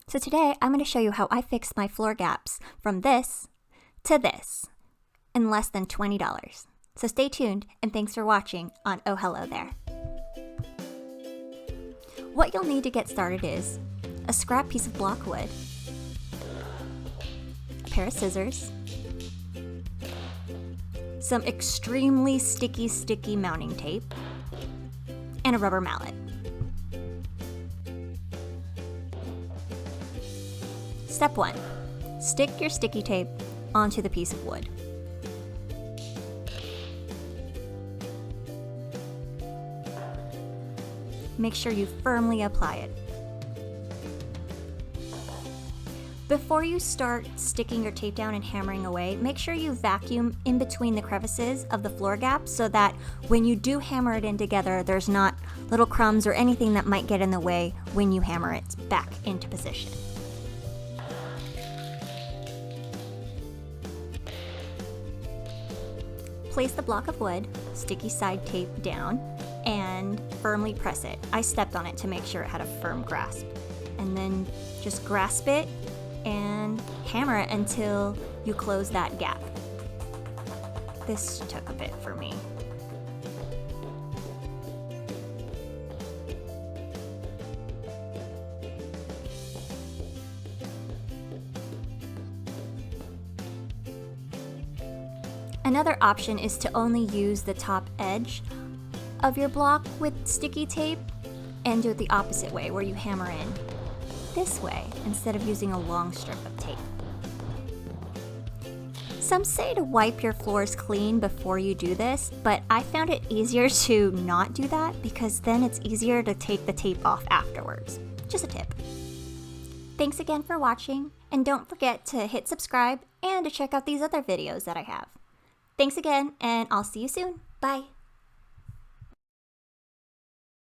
So today I'm going to show you how I fixed my floor gaps from this to this in less than $20. So stay tuned and thanks for watching on Oh Hello There. What you'll need to get started is a scrap piece of block wood, a pair of scissors, some extremely sticky mounting tape, and a rubber mallet. Step 1. Stick your sticky tape onto the piece of wood. Make sure you firmly apply it. Before you start sticking your tape down and hammering away, make sure you vacuum in between the crevices of the floor gaps so that when you do hammer it in together, there's not little crumbs or anything that might get in the way when you hammer it back into position. Place the block of wood, sticky side tape down, and firmly press it. I stepped on it to make sure it had a firm grasp. And then just grasp it and hammer it until you close that gap. This took a bit for me. Another option is to only use the top edge of your block with sticky tape and do it the opposite way, where you hammer in this way instead of using a long strip of tape. Some say to wipe your floors clean before you do this, but I found it easier to not do that because then it's easier to take the tape off afterwards. Just a tip. Thanks again for watching, and don't forget to hit subscribe and to check out these other videos that I have. Thanks again, and I'll see you soon. Bye.